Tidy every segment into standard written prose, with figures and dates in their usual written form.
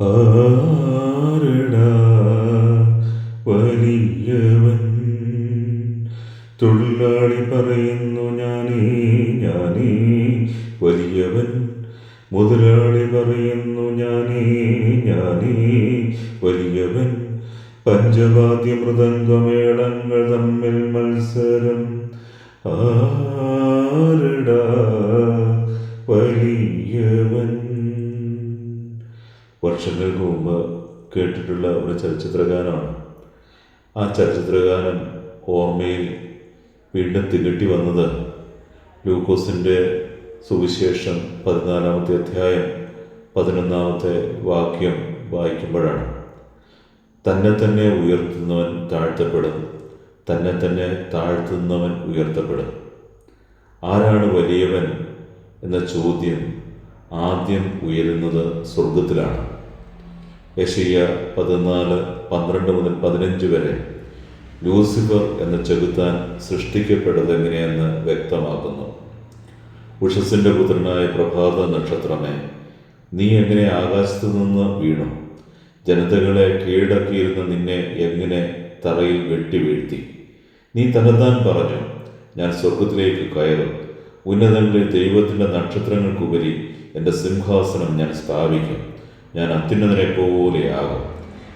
ആരടാ വലിയവൻ? തൊഴിലാളി പറയുന്നു ഞാനേ ഞാനേ വലിയവൻ. മുതലാളി പറയുന്നു ഞാനേ ഞാനേ വലിയവൻ. പഞ്ചവാദ്യ മൃദംഗമേളങ്ങൾ തമ്മിൽ മത്സരം. ആരടാ വലിയവൻ? വർഷങ്ങൾക്ക് മുമ്പ് കേട്ടിട്ടുള്ള ഒരു ചലച്ചിത്രഗാനമാണ്. ആ ചലച്ചിത്രഗാനം ഓർമ്മയിൽ വീണ്ടും തികട്ടി വന്നത് ലൂക്കോസിൻ്റെ സുവിശേഷം 14-ാമത്തെ അധ്യായം 11-ാമത്തെ വാക്യം വായിക്കുമ്പോഴാണ്. തന്നെ തന്നെ ഉയർത്തുന്നവൻ താഴ്ത്തപ്പെടും, തന്നെ തന്നെ താഴ്ത്തുന്നവൻ ഉയർത്തപ്പെടും. ആരാണ് വലിയവൻ എന്ന ചോദ്യം ആദ്യം ഉയരുന്നത് സ്വർഗത്തിലാണ്. യെശയ്യാ 14:12 മുതൽ 15 വരെ ലൂസിഫർ എന്ന ചെകുത്താൻ സൃഷ്ടിക്കപ്പെട്ടതെങ്ങനെയെന്ന് വ്യക്തമാക്കുന്നു. ഉഷസ്സിൻ്റെ പുത്രനായ പ്രഭാത നക്ഷത്രമേ, നീ എങ്ങനെ ആകാശത്തു നിന്ന് വീണു? ജനതകളെ കീഴടക്കിയിരുന്ന നിന്നെ എങ്ങനെ തറയിൽ വെട്ടി വീഴ്ത്തി? നീ തന്നെത്താൻ പറഞ്ഞു, ഞാൻ സ്വർഗത്തിലേക്ക് കയറും, ഉന്നതങ്ങളിൽ ദൈവത്തിൻ്റെ നക്ഷത്രങ്ങൾക്കുപരി എൻ്റെ സിംഹാസനം ഞാൻ സ്ഥാപിക്കും, ഞാൻ അത്യുന്നതനെ പോലെയാകും.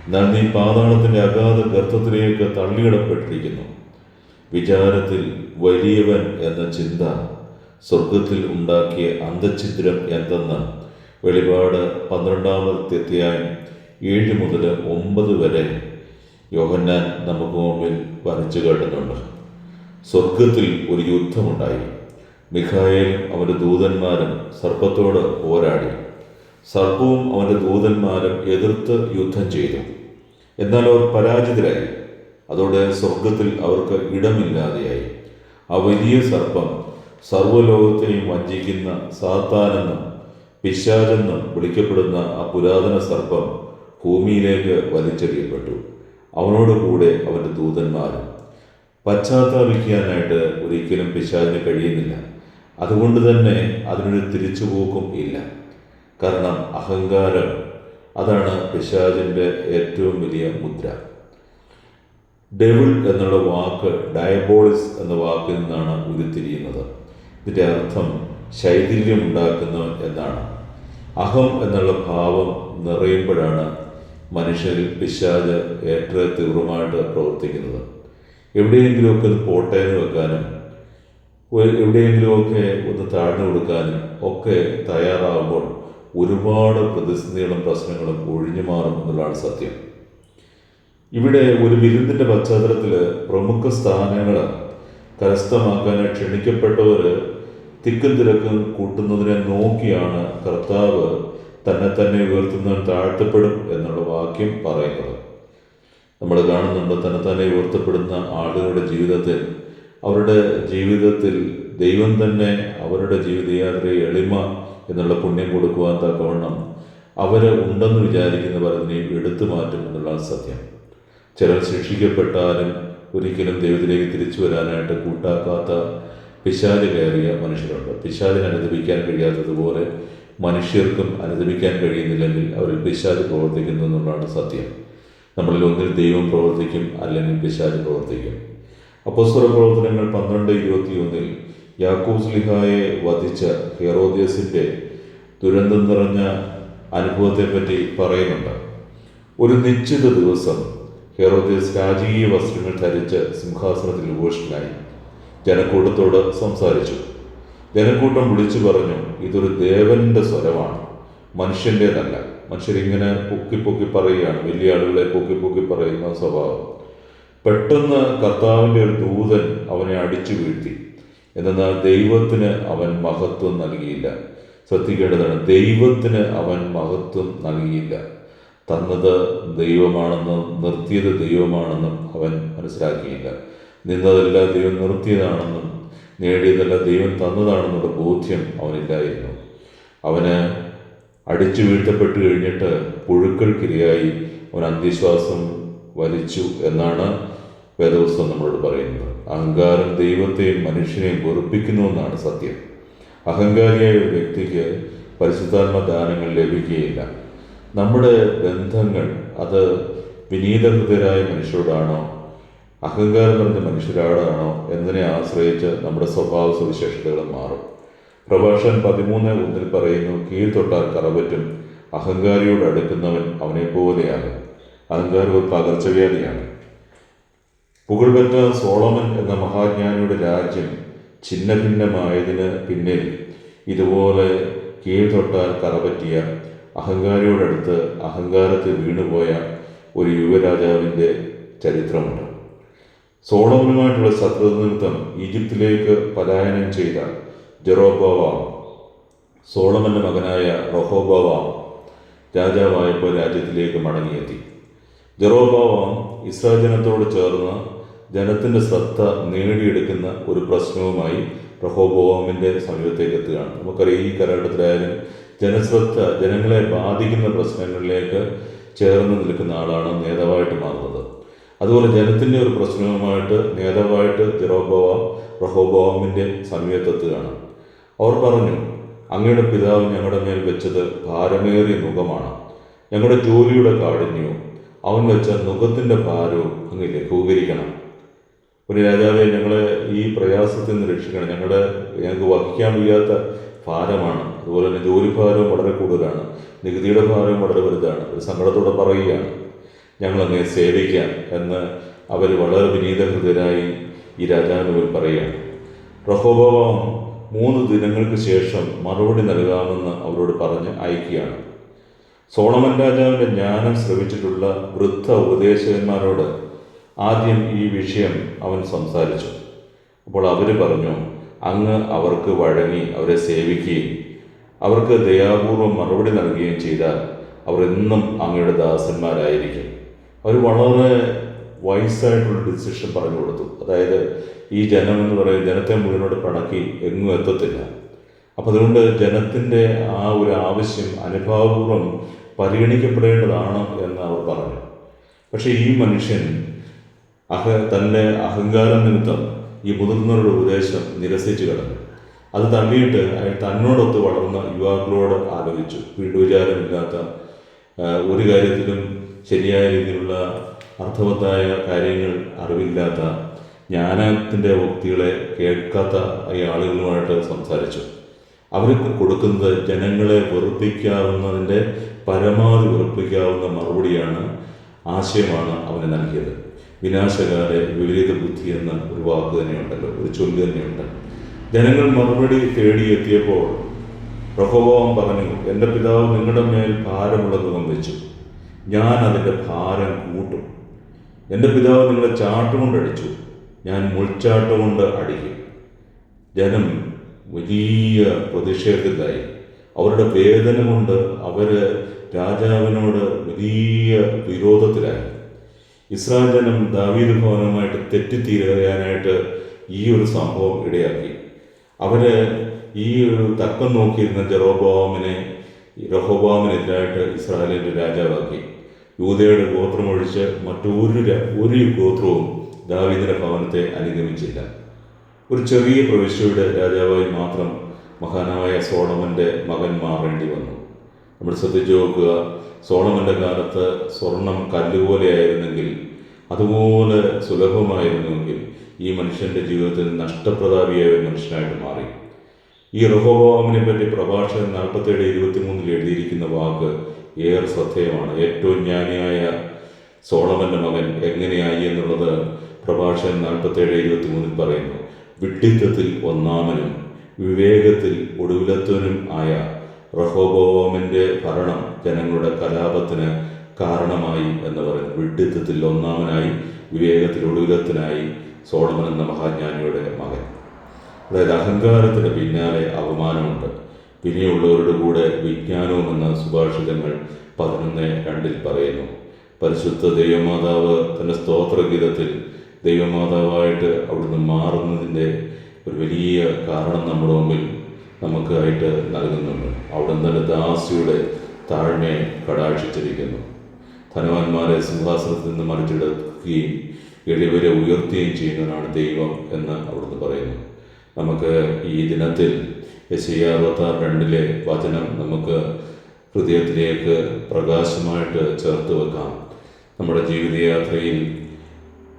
എന്നാൽ നീ പാതാളത്തിൻ്റെ അഗാധ ഗർത്തത്തിലേക്ക് തള്ളിയിടപ്പെട്ടിരിക്കുന്നു. വിചാരത്തിൽ വലിയവൻ എന്ന ചിന്ത സ്വർഗത്തിൽ ഉണ്ടാക്കിയ അന്തഛിദ്രം എന്തെന്ന് വെളിപാട് 12-ാമത്തെ അധ്യായം 7 മുതൽ 9 വരെ യോഹന്നാൻ നമുക്ക് മുമ്പിൽ വരച്ചു കാട്ടുന്നുണ്ട്. സ്വർഗത്തിൽ ഒരു യുദ്ധമുണ്ടായി. മിഖായേലും അവൻ്റെ ദൂതന്മാരും സർപ്പത്തോട് പോരാടി. സർപ്പവും അവൻ്റെ ദൂതന്മാരും എതിർത്ത് യുദ്ധം ചെയ്തു. എന്നാൽ അവർ പരാജിതരായി. അതോടെ സ്വർഗത്തിൽ അവർക്ക് ഇടമില്ലാതെയായി. ആ വലിയ സർപ്പം, സർവ്വലോകത്തെയും വഞ്ചിക്കുന്ന സാത്താനെന്നും പിശാചെന്നും വിളിക്കപ്പെടുന്ന ആ പുരാതന സർപ്പം ഭൂമിയിലേക്ക് വലിച്ചെറിയപ്പെട്ടു. അവനോട് കൂടെ അവൻ്റെ ദൂതന്മാരും. പശ്ചാത്താപിക്കാനായിട്ട് ഒരിക്കലും പിശാചിന് കഴിയുന്നില്ല. അതുകൊണ്ട് തന്നെ അതിനൊരു തിരിച്ചുപോക്കും ഇല്ല. കാരണം അഹങ്കാരം, അതാണ് പിശാചിൻ്റെ ഏറ്റവും വലിയ മുദ്ര. ഡെവിൾ എന്നുള്ള വാക്ക് ഡയബോളിസ് എന്ന വാക്കിൽ നിന്നാണ് ഉരുത്തിരിയുന്നത്. ഇതിൻ്റെ അർത്ഥം ശൈഥില്യമുണ്ടാക്കുന്നവൻ എന്നാണ്. അഹം എന്നുള്ള ഭാവം നിറയുമ്പോഴാണ് മനുഷ്യരിൽ പിശാച് ഏറ്റവും തീവ്രമായിട്ട് പ്രവർത്തിക്കുന്നത്. എവിടെയെങ്കിലുമൊക്കെ ഒന്ന് പോട്ടെ എന്ന് വെക്കാനും എവിടെയെങ്കിലുമൊക്കെ ഒന്ന് താഴ്ന്നു കൊടുക്കാനും ഒക്കെ തയ്യാറാകുമ്പോൾ ഒരുപാട് പ്രതിസന്ധികളും പ്രശ്നങ്ങളും ഒഴിഞ്ഞു മാറും എന്നുള്ളതാണ് സത്യം. ഇവിടെ ഒരു വിരുന്നിൻ്റെ പശ്ചാത്തലത്തിൽ പ്രമുഖ സ്ഥാനങ്ങൾ കരസ്ഥമാക്കാൻ ക്ഷണിക്കപ്പെട്ടവർ തിക്കും തിരക്കും കൂട്ടുന്നതിനെ നോക്കിയാണ് കർത്താവ് തന്നെ ഉയർത്തുന്നവൻ താഴ്ത്തപ്പെടും എന്നുള്ള വാക്യം പറയുന്നത്. നമ്മൾ കാണുന്നുണ്ട്, തന്നെ ഉയർത്തപ്പെടുന്ന ആളുകളുടെ ജീവിതത്തിൽ, അവരുടെ ജീവിതത്തിൽ ദൈവം തന്നെ അവരുടെ ജീവിതയാത്രയെ എളിമ എന്നുള്ള പുണ്യം കൊടുക്കുവാൻ തക്കവണ്ണം അവർ ഉണ്ടെന്ന് വിചാരിക്കുന്ന പലതിനെയും എടുത്തു മാറ്റും എന്നുള്ളതാണ് സത്യം. ചിലർ ശിക്ഷിക്കപ്പെട്ടാലും ഒരിക്കലും ദൈവത്തിലേക്ക് തിരിച്ചു വരാനായിട്ട് കൂട്ടാക്കാത്ത പിശാച് കയറിയ മനുഷ്യരുണ്ട്. പിശാചിന് അനുദപിക്കാൻ കഴിയാത്തതുപോലെ മനുഷ്യർക്കും അനുദപിക്കാൻ കഴിയുന്നില്ലെങ്കിൽ അവരിൽ പിശാച് പ്രവർത്തിക്കുന്നു എന്നുള്ളതാണ് സത്യം. നമ്മളിൽ ഒന്നിൽ ദൈവം പ്രവർത്തിക്കും, അല്ലെങ്കിൽ പിശാച് പ്രവർത്തിക്കും. അപ്പോസ്തല പ്രവർത്തനങ്ങൾ 12:21 യാക്കോബ് ശ്ലീഹായെ വധിച്ച ഹെറോദ്യസിൻ്റെ ദുരന്തം നിറഞ്ഞ അനുഭവത്തെപ്പറ്റി പറയുന്നുണ്ട്. ഒരു നിശ്ചിത ദിവസം ഹെറോദ്യസ് രാജകീയ വസ്ത്രങ്ങൾ ധരിച്ച് സിംഹാസനത്തിൽ ഉപവിഷ്ടനായി ജനക്കൂട്ടത്തോട് സംസാരിച്ചു. ജനക്കൂട്ടം വിളിച്ചു പറഞ്ഞു, ഇതൊരു ദേവന്റെ സ്വരമാണ്, മനുഷ്യൻ്റേതല്ല. മനുഷ്യരിങ്ങനെ പൊക്കി പറയുകയാണ്, വലിയ ആളുകളെ പൊക്കി പറയുന്ന സ്വഭാവം. പെട്ടെന്ന് കർത്താവിൻ്റെ ഒരു ദൂതൻ അവനെ അടിച്ചു വീഴ്ത്തി. എന്നാൽ ദൈവത്തിന് അവൻ മഹത്വം നൽകിയില്ല. ശ്രദ്ധിക്കേണ്ടതാണ്, ദൈവത്തിന് അവൻ മഹത്വം നൽകിയില്ല. തന്നത് ദൈവമാണെന്നും നിർത്തിയത് ദൈവമാണെന്നും അവൻ മനസ്സിലാക്കിയില്ല. നിന്നതെല്ലാം ദൈവം നിർത്തിയതാണെന്നും നേടിയതെല്ലാം ദൈവം തന്നതാണെന്നുള്ള ബോധ്യം അവനില്ലായിരുന്നു. അവന് അടിച്ചു വീഴ്ത്തപ്പെട്ട് കഴിഞ്ഞിട്ട് പുഴുക്കൾക്കിരയായി അവൻ അന്ത്യശ്വാസം വലിച്ചു എന്നാണ് വേദപുസ്തകം നമ്മളോട് പറയുന്നത്. അഹങ്കാരം ദൈവത്തെയും മനുഷ്യനെയും വെറുപ്പിക്കുന്നുവെന്നാണ് സത്യം. അഹങ്കാരിയായ ഒരു വ്യക്തിക്ക് പരിശുദ്ധാത്മ ദാനങ്ങൾ ലഭിക്കുകയില്ല. നമ്മുടെ ബന്ധങ്ങൾ അത് വിനീതഹൃദയരായ മനുഷ്യരോടാണോ അഹങ്കാരം നിറഞ്ഞ മനുഷ്യരോടാണോ എന്നതിനെ ആശ്രയിച്ച് നമ്മുടെ സ്വഭാവ സവിശേഷതകൾ മാറും. പ്രഭാഷകൻ 13:1 പറയുന്നു, കീഴ് തൊട്ടാൽ കറപറ്റും, അഹങ്കാരിയോട് അടുക്കുന്നവൻ അവനെ പോലെയാണ്. അഹങ്കാരം ഒരു പകർച്ചവ്യാധിയാണ്. പുകഴ്പെറ്റ സോളമൻ എന്ന മഹാജ്ഞാനിയുടെ രാജ്യം ഛിന്ന ഭിന്നമായതിന് പിന്നിൽ ഇതുപോലെ കീഴ് തൊട്ടാൽ കറപറ്റിയ, അഹങ്കാരിയോടടുത്ത് അഹങ്കാരത്തിൽ വീണുപോയ ഒരു യുവരാജാവിൻ്റെ ചരിത്രമുണ്ട്. സോളമനുമായിട്ടുള്ള ശത്രുത നിമിത്തം ഈജിപ്തിലേക്ക് പലായനം ചെയ്ത ജെറോബോവാം സോളമൻ്റെ മകനായ റഹോബോവാം രാജാവായപ്പോൾ രാജ്യത്തിലേക്ക് മടങ്ങിയെത്തി. ജെറോബോവാം ഇസ്രായേൽ ജനത്തോട് ചേർന്ന് ജനത്തിൻ്റെ ശ്രദ്ധ നേടിയെടുക്കുന്ന ഒരു പ്രശ്നവുമായി റഹോബോവാമിൻ്റെ സമീപത്തേക്ക് എത്തുകയാണ്. നമുക്കറിയാം, ഈ കാലഘട്ടത്തിലായാലും ജനശ്രദ്ധ ജനങ്ങളെ ബാധിക്കുന്ന പ്രശ്നങ്ങളിലേക്ക് ചേർന്ന് നിൽക്കുന്ന ആളാണ് നേതാവായിട്ട് മാറുന്നത്. അതുപോലെ ജനത്തിൻ്റെ ഒരു പ്രശ്നവുമായിട്ട് നേതാവായിട്ട് ജെറോബോവാം റഹോബോവാമിൻ്റെ സമീപത്തെത്തുകയാണ്. അവർ പറഞ്ഞു, അങ്ങയുടെ പിതാവ് ഞങ്ങളുടെ മേൽ വെച്ചത് ഭാരമേറിയ നുകമാണ്, ഞങ്ങളുടെ ജോലിയുടെ കാഠിന്യവും അവൻ വെച്ച നുകത്തിൻ്റെ ഭാരവും അങ്ങ് ലഘൂകരിക്കണം. ഒരു രാജാവെ, ഞങ്ങളെ ഈ പ്രയാസത്തിൽ നിന്ന് രക്ഷിക്കണം, ഞങ്ങൾക്ക് വഹിക്കാൻ വയ്യാത്ത ഭാരമാണ്. അതുപോലെ തന്നെ ജോലിഭാരവും വളരെ കൂടുതലാണ്, നികുതിയുടെ ഭാരവും വളരെ വലുതാണ്. ഒരു സങ്കടത്തോടെ പറയുകയാണ്, ഞങ്ങളങ്ങേ സേവിക്കാം എന്ന് അവർ വളരെ വിനീതഹൃദയരായി ഈ രാജാവിന് പറയുകയാണ്. റഹോബോവാം 3 ദിനങ്ങൾക്ക് ശേഷം മറുപടി നൽകാമെന്ന് അവരോട് പറഞ്ഞ് അയക്കുകയാണ്. സോളമൻ രാജാവിൻ്റെ ജ്ഞാനം ശ്രവിച്ചിട്ടുള്ള വൃദ്ധ ഉപദേശകന്മാരോട് ആദ്യം ഈ വിഷയം അവൻ സംസാരിച്ചു. അപ്പോൾ അവർ പറഞ്ഞു, അങ്ങ് അവർക്ക് വഴങ്ങി അവരെ സേവിക്കുകയും അവർക്ക് ദയാപൂർവം മറുപടി നൽകുകയും ചെയ്താൽ അവർ എന്നും അങ്ങയുടെ ദാസന്മാരായിരിക്കും. അവർ വളരെ വൈസായിട്ടുള്ള ഡിസിഷൻ പറഞ്ഞു കൊടുത്തു. അതായത് ഈ ജനം എന്ന് പറയുന്നത് ജനത്തെ മുഴുവനോട് പിണക്കി എങ്ങും എത്തത്തില്ല. അപ്പം അതുകൊണ്ട് ജനത്തിൻ്റെ ആ ഒരു ആവശ്യം അനുഭാവപൂർവ്വം പരിഗണിക്കപ്പെടേണ്ടതാണ് എന്ന് അവർ പറഞ്ഞു. പക്ഷേ ഈ മനുഷ്യൻ തൻ്റെ അഹങ്കാരം നിമിത്തം ഈ മുതിർന്നവരുടെ ഉപദേശം നിരസിച്ചു കളഞ്ഞു. അത് തള്ളിയിട്ട് അയാൾ തന്നോടൊത്ത് വളർന്ന യുവാക്കളോട് ആലോചിച്ചു. വീണ്ടുവിചാരമില്ലാത്ത, ഒരു കാര്യത്തിലും ശരിയായ രീതിയിലുള്ള അർത്ഥവത്തായ കാര്യങ്ങൾ അറിവില്ലാത്ത, ജ്ഞാനത്തിൻ്റെ വ്യക്തികളെ കേൾക്കാത്ത ഈ ആളുകളുമായിട്ട് സംസാരിച്ചു. അവർക്ക് കൊടുക്കുന്നത് ജനങ്ങളെ വെറുപ്പിക്കാവുന്നതിൻ്റെ പരമാവധി വെറുപ്പിക്കാവുന്ന മറുപടിയാണ്, ആശയമാണ് അവന് നൽകിയത്. വിനാശകാലെ വിപരീത ബുദ്ധി എന്ന ഒരു വാക്ക് തന്നെയുണ്ടല്ലോ, ഒരു ചൊല്ല് തന്നെയുണ്ട്. ജനങ്ങൾ മറുപടി തേടിയെത്തിയപ്പോൾ റഹോബോവാം പറഞ്ഞു, എൻ്റെ പിതാവ് നിങ്ങളുടെ മേൽ ഭാരമുള്ള നുകം വെച്ചു, ഞാൻ അതിൻ്റെ ഭാരം കൂട്ടും. എൻ്റെ പിതാവ് നിങ്ങളെ ചാട്ടുകൊണ്ടടിച്ചു, ഞാൻ മുൾച്ചാട്ടുകൊണ്ട് അടിക്കും. ജനം വലിയ പ്രതിഷേധത്തിലായി. അവരുടെ വേദന കൊണ്ട് അവർ രാജാവിനോട് വലിയ വിരോധത്തിലായി. ഇസ്രായേൽ ജനം ദാവീദ് ഭവനവുമായിട്ട് തെറ്റിത്തീരാനായിട്ട് ഈ ഒരു സംഭവം ഇടയാക്കി. അവർ ഈ ഒരു തക്കം നോക്കിയിരുന്ന റഹോബോവാമിനെതിരായിട്ട് ഇസ്രായേലിൻ്റെ രാജാവാക്കി. യൂദയുടെ ഗോത്രമൊഴിച്ച് മറ്റൊരു ഗോത്രവും ദാവീദിന്റെ ഭവനത്തെ അനുഗമിച്ചില്ല. ഒരു ചെറിയ പ്രവിശ്യയുടെ രാജാവായി മാത്രം മഹാനായ സോളമൻ്റെ മകൻ മാറേണ്ടി വന്നു. നമ്മൾ ശ്രദ്ധിച്ചു നോക്കുക, സോളമൻ്റെ കാലത്ത് സ്വർണം കല്ലുപോലെയായിരുന്നെങ്കിൽ, അതുപോലെ സുലഭമായിരുന്നുവെങ്കിൽ ഈ മനുഷ്യൻ്റെ ജീവിതത്തിൽ നഷ്ടപ്രതാപിയായ ഒരു മനുഷ്യനായിട്ട് മാറി. ഈ റഹോബോവാമിനെ പറ്റി പ്രഭാഷകൻ 47:23 എഴുതിയിരിക്കുന്ന വാക്ക് ഏറെ ശ്രദ്ധേയമാണ്. ഏറ്റവും ജ്ഞാനിയായ സോളമൻ്റെ മകൻ എങ്ങനെയായി എന്നുള്ളത് പ്രഭാഷകൻ 47:23 പറയുന്നു. വിഡ്ഢിത്തത്തിൽ ഒന്നാമനും വിവേകത്തിൽ ഒടുവിലത്തവനും ആയ റഹോബോവാമിൻ്റെ ഭരണം ജനങ്ങളുടെ കലാപത്തിന് കാരണമായി എന്ന് പറയുന്നു. വിഡ്ഢിത്തത്തിൽ ഒന്നാമനായി വിവേകത്തിൽ ഒടുവിലത്തനായി സോളമൻ എന്ന മഹാജ്ഞാനിയുടെ മകൻ. അതായത് അഹങ്കാരത്തിന് പിന്നാലെ അവമാനമുണ്ട്, പിന്നെയുള്ളവരുടെ കൂടെ വിജ്ഞാനവും എന്ന സുഭാഷിതങ്ങൾ 11:2 പറയുന്നു. പരിശുദ്ധ ദൈവമാതാവ് തൻ്റെ സ്തോത്രഗീതത്തിൽ ദൈവമാതാവായിട്ട് അവിടുന്ന് മാറുന്നതിൻ്റെ ഒരു വലിയ കാരണം നമ്മുടെ മുമ്പിൽ നമുക്കായിട്ട് നൽകുന്നുണ്ട്. അവിടുന്ന് തൻ്റെ ദാസിയുടെ താഴ്മയെ കടാക്ഷിച്ചിരിക്കുന്നു. ധനവാന്മാരെ സിംഹാസനത്തിൽ നിന്ന് മറിച്ചിടക്കുകയും എളിയവരെ ഉയർത്തുകയും ചെയ്യുന്നവനാണ് ദൈവം എന്ന് അവിടുന്ന് പറയുന്നു. നമുക്ക് ഈ ദിനത്തിൽ യെശയ്യാ 66:2 വചനം നമുക്ക് ഹൃദയത്തിലേക്ക് പ്രകാശമായിട്ട് ചേർത്ത് വെക്കാം. നമ്മുടെ ജീവിതയാത്രയിൽ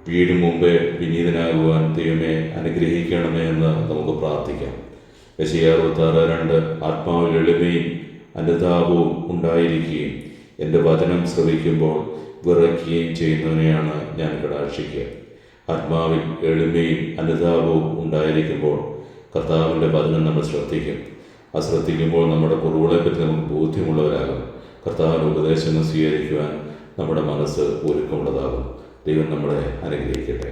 വീഴും മുമ്പേ വിനീതനാകുവാൻ ദൈവമേ അനുഗ്രഹിക്കണമേ എന്ന് നമുക്ക് പ്രാർത്ഥിക്കാം. യെശയ്യാ 66:2 ആത്മാവിൽ എളിമയും അനുതാപവും ഉണ്ടായിരിക്കുകയും എൻ്റെ വചനം ശ്രവിക്കുമ്പോൾ വിറയ്ക്കുകയും ചെയ്യുന്നവനെയാണ് ഞാൻ കടാക്ഷിക്കുക. ആത്മാവിൽ എളിമയും അനുതാപവും ഉണ്ടായിരിക്കുമ്പോൾ കർത്താവിൻ്റെ വചനം നമ്മൾ ശ്രദ്ധിക്കും. ശ്രദ്ധിക്കുമ്പോൾ നമ്മുടെ കുറവുകളെപ്പറ്റി നമുക്ക് ബോധ്യമുള്ളവരാകും. കർത്താവിൻ്റെ ഉപദേശങ്ങൾ സ്വീകരിക്കുവാൻ നമ്മുടെ മനസ്സ് ഒരുക്കമുള്ളതാകും. ദൈവം നമ്മളെ അനുഗ്രഹിക്കട്ടെ.